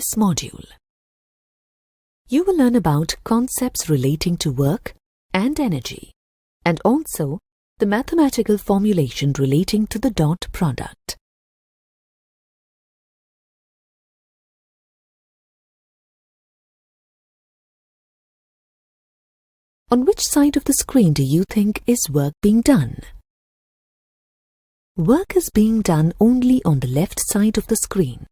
this module, you will learn about concepts relating to work and energy, and also the mathematical formulation relating to the dot product. On which side of the screen do you think is work being done? Work is being done only on the left side of the screen,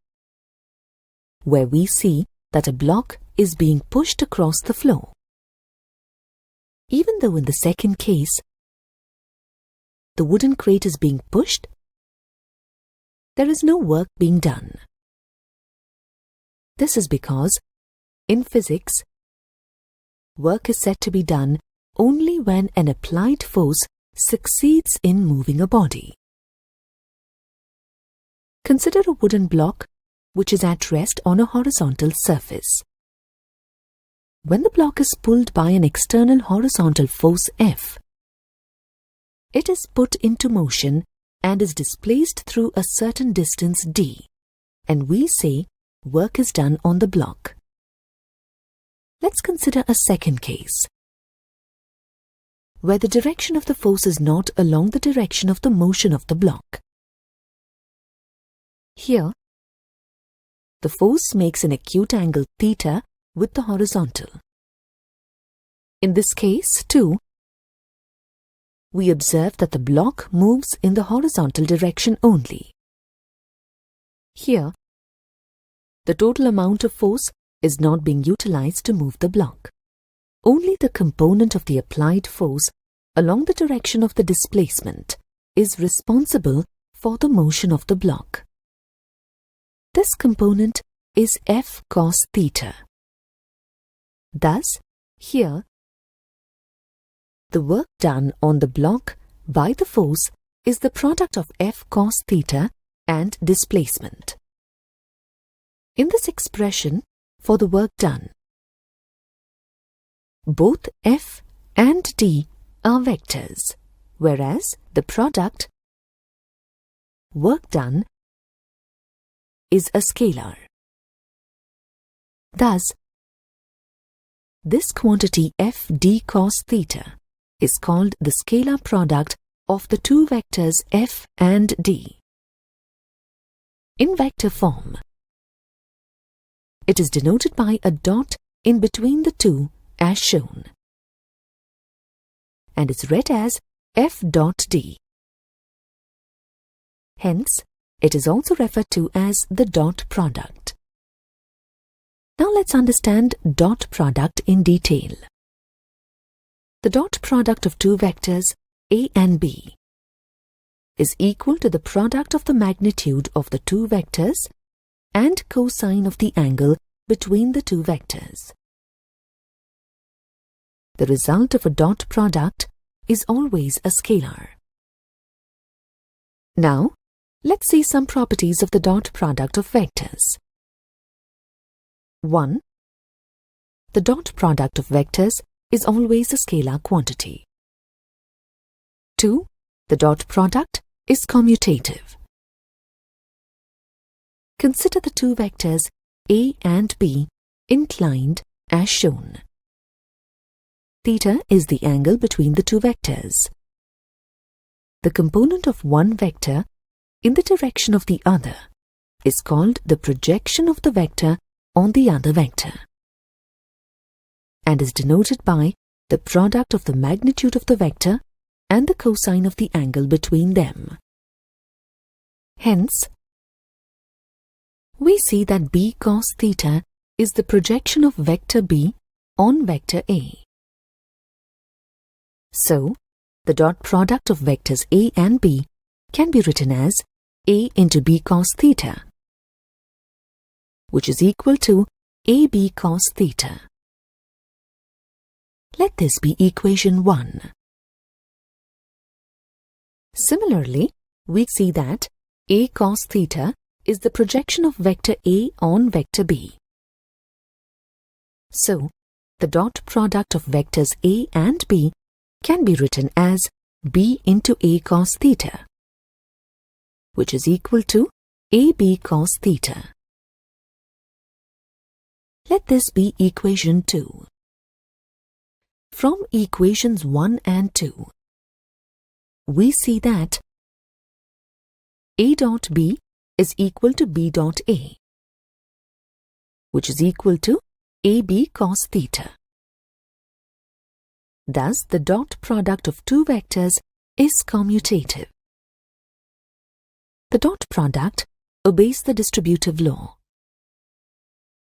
where we see that a block is being pushed across the floor. Even though in the second case, the wooden crate is being pushed, there is no work being done. This is because, in physics, work is said to be done only when an applied force succeeds in moving a body. Consider a wooden block which is at rest on a horizontal surface. When the block is pulled by an external horizontal force F, it is put into motion and is displaced through a certain distance d, and we say work is done on the block. Let's consider a second case, where the direction of the force is not along the direction of the motion of the block. Here, the force makes an acute angle theta with the horizontal. In this case, too, we observe that the block moves in the horizontal direction only. Here, the total amount of force is not being utilized to move the block. Only the component of the applied force along the direction of the displacement is responsible for the motion of the block. This component is F cos theta. Thus, here, the work done on the block by the force is the product of F cos theta and displacement. In this expression, for the work done, both F and D are vectors, whereas the product, work done, is a scalar. Thus, this quantity Fd cos theta is called the scalar product of the two vectors F and D. In vector form, it is denoted by a dot in between the two as shown, and is read as F dot D. Hence, it is also referred to as the dot product. Now let's understand dot product in detail. The dot product of two vectors A and B is equal to the product of the magnitude of the two vectors and cosine of the angle between the two vectors. The result of a dot product is always a scalar. Now, let's see some properties of the dot product of vectors. 1. The dot product of vectors is always a scalar quantity. 2. The dot product is commutative. Consider the two vectors A and B inclined as shown. Theta is the angle between the two vectors. The component of one vector in the direction of the other is called the projection of the vector on the other vector, and is denoted by the product of the magnitude of the vector and the cosine of the angle between them. Hence, we see that B cos theta is the projection of vector B on vector A. So, the dot product of vectors A and B can be written as A into B cos theta, which is equal to AB cos theta. Let this be equation 1. Similarly, we see that A cos theta is the projection of vector A on vector B. So, the dot product of vectors A and B can be written as B into A cos theta, which is equal to AB cos theta. Let this be equation 2. From equations 1 and 2, we see that A dot B is equal to B dot A, which is equal to AB cos theta. Thus, the dot product of two vectors is commutative. The dot product obeys the distributive law.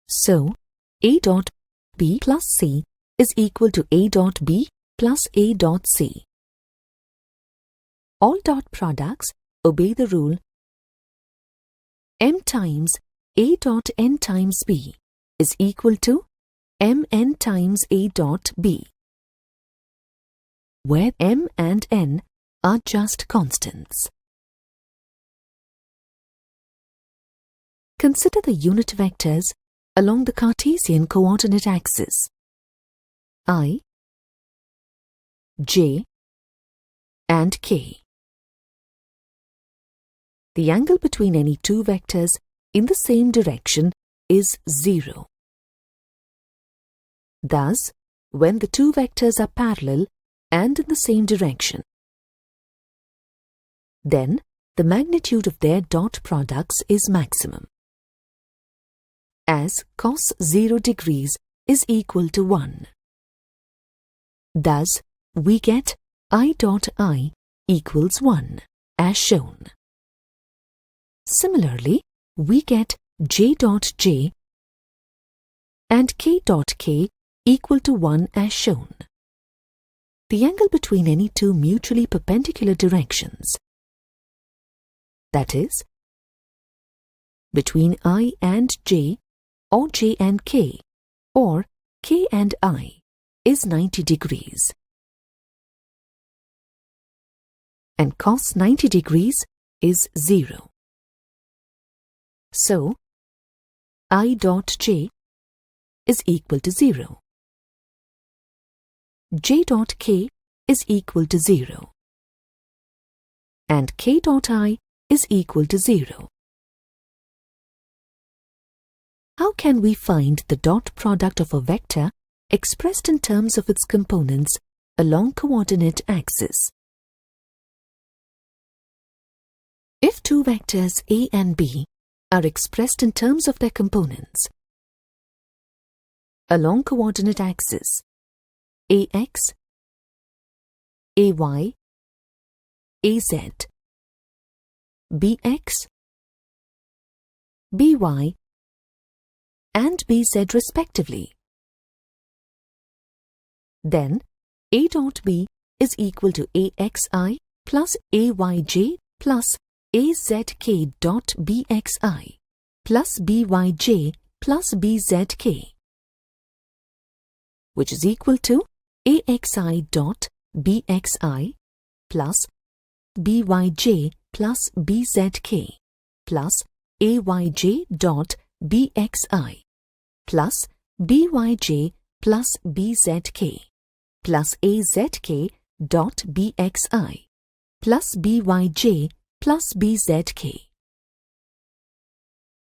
So, A dot B plus C is equal to A dot B plus A dot C. All dot products obey the rule M times A dot N times B is equal to Mn times A dot B, where M and N are just constants. Consider the unit vectors along the Cartesian coordinate axis I, J, and K. The angle between any two vectors in the same direction is 0. Thus, when the two vectors are parallel and in the same direction, then the magnitude of their dot products is maximum, as cos 0 degrees is equal to 1. Thus, we get I dot I equals 1, as shown. Similarly, we get J dot J and K dot K equal to 1 as shown. The angle between any two mutually perpendicular directions, that is, between I and J, or J and K, or K and I, is 90 degrees. And cos 90 degrees is 0. So, I dot J is equal to 0. J dot K is equal to 0. And K dot I is equal to 0. How can we find the dot product of a vector expressed in terms of its components along coordinate axis? If two vectors A and B are expressed in terms of their components along coordinate axis AX, AY, AZ, BX, BY, and BZ respectively, then A dot B is equal to AXI plus AYJ plus AZK dot BXI plus BYJ plus BZK, which is equal to AXI dot BXI plus BYJ plus BZK plus AYJ dot BXI plus BYJ plus BZK plus AZK dot BXI plus BYJ plus BZK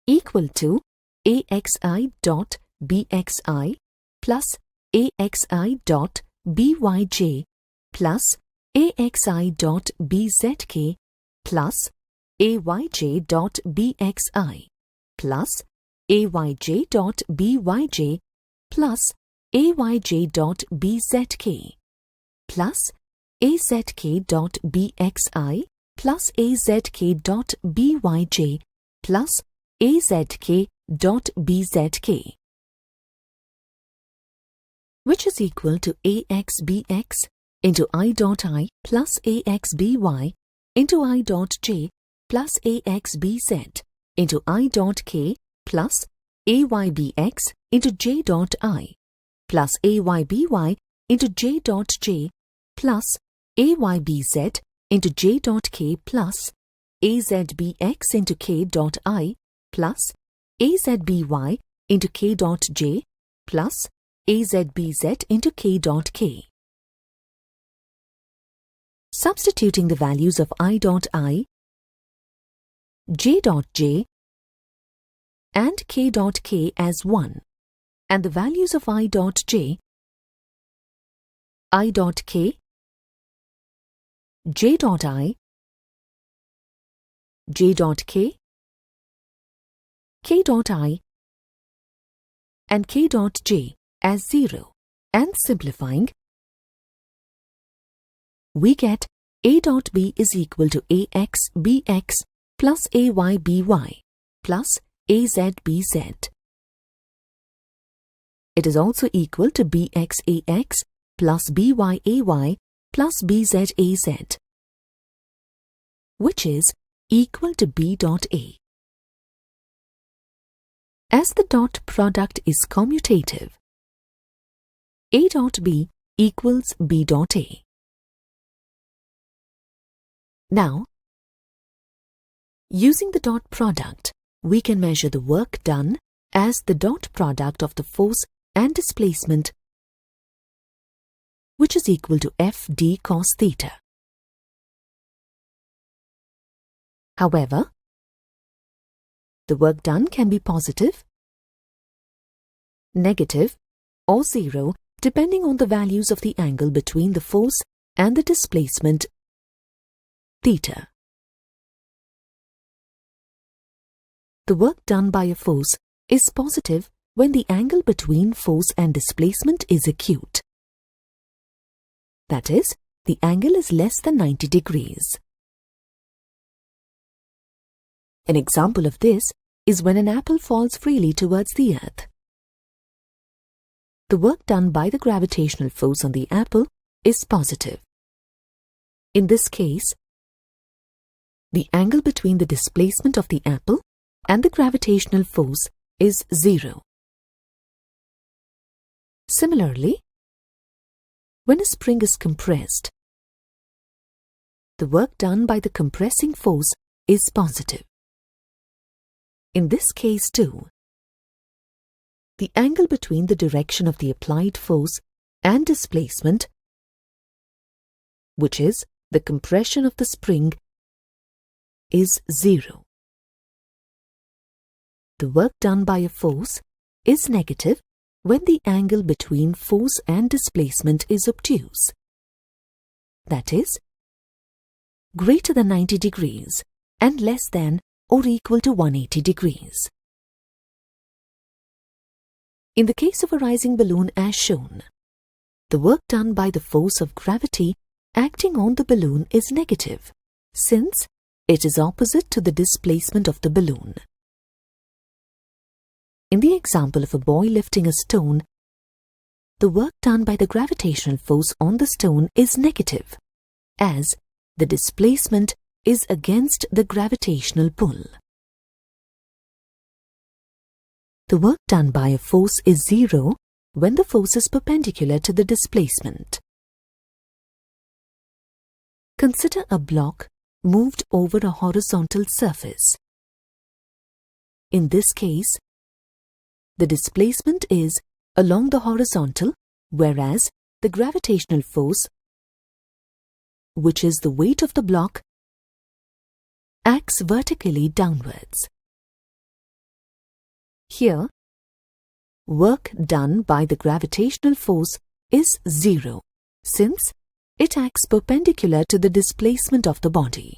equal to AXI dot BXI plus AXI dot BYJ plus AXI dot BZK plus AYJ dot BXI plus AYJ dot BYJ plus AYJ dot BZK plus AZK dot BXI plus AZK dot BYJ plus AZK dot BZK, which is equal to AXBX into I dot I plus AXBY into I dot J plus AXBZ into I dot K plus AYBX into J dot I plus AYBY into J dot J plus AYBZ into J dot K plus AZBX into K dot I plus AZBY into K dot J plus AZBZ into K dot K. Substituting the values of I dot I, J dot J and K dot K as 1, and the values of I dot j, I dot k, j dot I, j dot k dot I, and k dot j as 0, and simplifying, we get a dot b is equal to ax bx plus ay by plus az bz. It is also equal to bx ax plus by ay plus bz az, which is equal to b dot a. As the dot product is commutative, a dot b equals b dot a. Now, using the dot product, we can measure the work done as the dot product of the force and displacement, which is equal to Fd cos theta. However, the work done can be positive, negative, or 0 depending on the values of the angle between the force and the displacement theta. The work done by a force is positive when the angle between force and displacement is acute. That is, the angle is less than 90 degrees. An example of this is when an apple falls freely towards the earth. The work done by the gravitational force on the apple is positive. In this case, the angle between the displacement of the apple and the gravitational force is 0. Similarly, when a spring is compressed, the work done by the compressing force is positive. In this case too, the angle between the direction of the applied force and displacement, which is the compression of the spring, is 0. The work done by a force is negative when the angle between force and displacement is obtuse. That is, greater than 90 degrees and less than or equal to 180 degrees. In the case of a rising balloon as shown, the work done by the force of gravity acting on the balloon is negative, since it is opposite to the displacement of the balloon. In the example of a boy lifting a stone, the work done by the gravitational force on the stone is negative, as the displacement is against the gravitational pull. The work done by a force is 0 when the force is perpendicular to the displacement. Consider a block moved over a horizontal surface. In this case, the displacement is along the horizontal, whereas the gravitational force, which is the weight of the block, acts vertically downwards. Here, work done by the gravitational force is 0, since it acts perpendicular to the displacement of the body.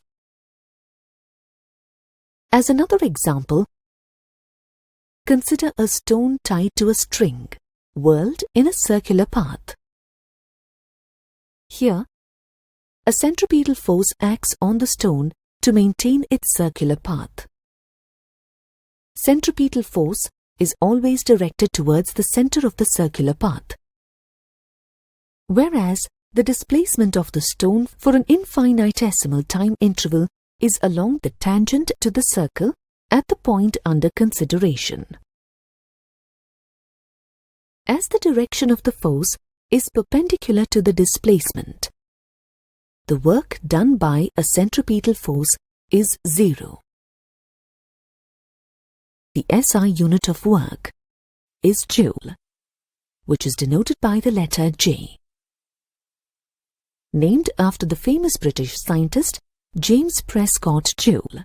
As another example, consider a stone tied to a string, whirled in a circular path. Here, a centripetal force acts on the stone to maintain its circular path. Centripetal force is always directed towards the center of the circular path, whereas the displacement of the stone for an infinitesimal time interval is along the tangent to the circle at the point under consideration. As the direction of the force is perpendicular to the displacement, the work done by a centripetal force is 0. The SI unit of work is joule, which is denoted by the letter J, named after the famous British scientist James Prescott Joule.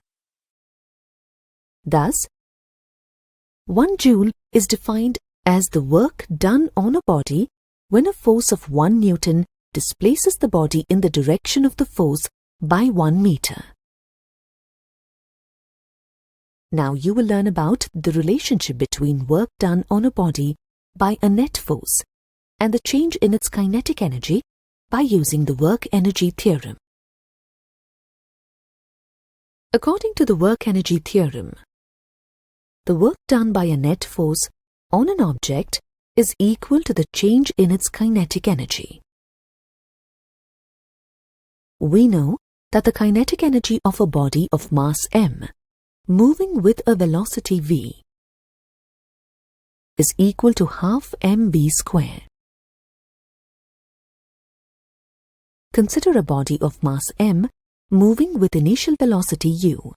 Thus, 1 joule is defined as the work done on a body when a force of 1 Newton displaces the body in the direction of the force by 1 meter. Now you will learn about the relationship between work done on a body by a net force and the change in its kinetic energy by using the work energy theorem. According to the work energy theorem, the work done by a net force on an object is equal to the change in its kinetic energy. We know that the kinetic energy of a body of mass m moving with a velocity v is equal to half mv square. Consider a body of mass m moving with initial velocity u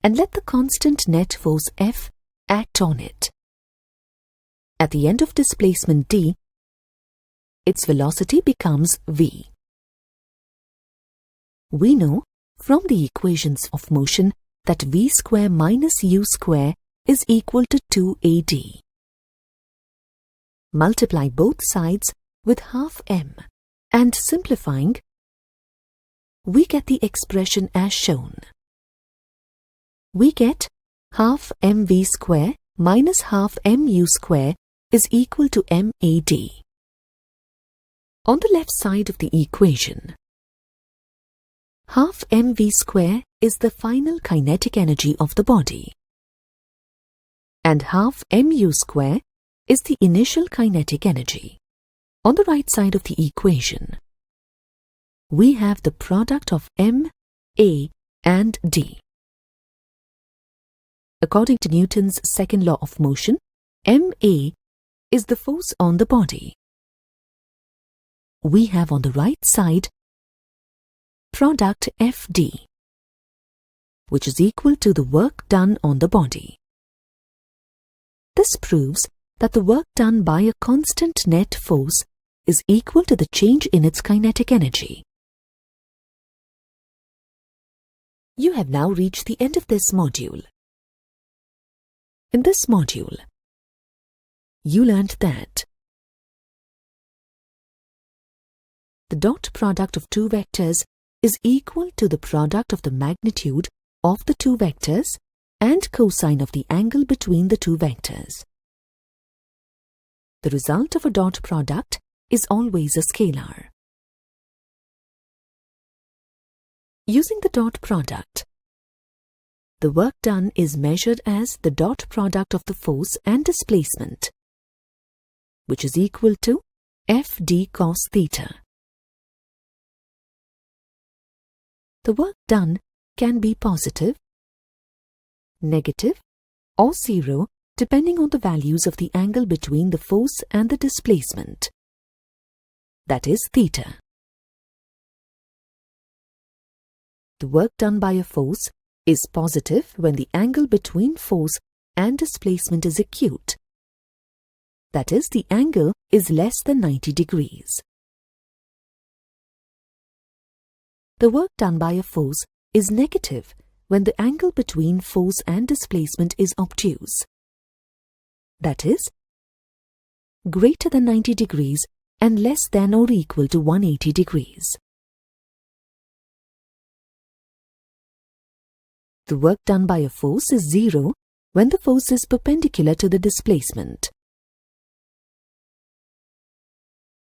and let the constant net force F act on it. At the end of displacement d, its velocity becomes v. We know from the equations of motion that v square minus u square is equal to 2ad. Multiply both sides with half m and simplifying, we get the expression as shown. We get half mv square minus half mu square is equal to mad. On the left side of the equation, half mv square is the final kinetic energy of the body, and half mu square is the initial kinetic energy. On the right side of the equation, we have the product of m, a, and d. According to Newton's second law of motion, ma is the force on the body. We have on the right side product Fd, which is equal to the work done on the body. This proves that the work done by a constant net force is equal to the change in its kinetic energy. You have now reached the end of this module. In this module, you learned that the dot product of two vectors is equal to the product of the magnitude of the two vectors and cosine of the angle between the two vectors. The result of a dot product is always a scalar. Using the dot product, the work done is measured as the dot product of the force and displacement, which is equal to Fd cos theta. The work done can be positive, negative, or zero depending on the values of the angle between the force and the displacement, that is theta. The work done by a force is positive when the angle between force and displacement is acute, that is, the angle is less than 90 degrees. The work done by a force is negative when the angle between force and displacement is obtuse, that is, greater than 90 degrees and less than or equal to 180 degrees. The work done by a force is zero when the force is perpendicular to the displacement.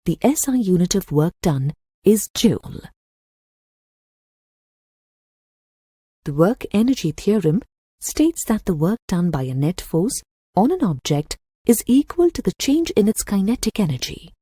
The SI unit of work done is joule. The work energy theorem states that the work done by a net force on an object is equal to the change in its kinetic energy.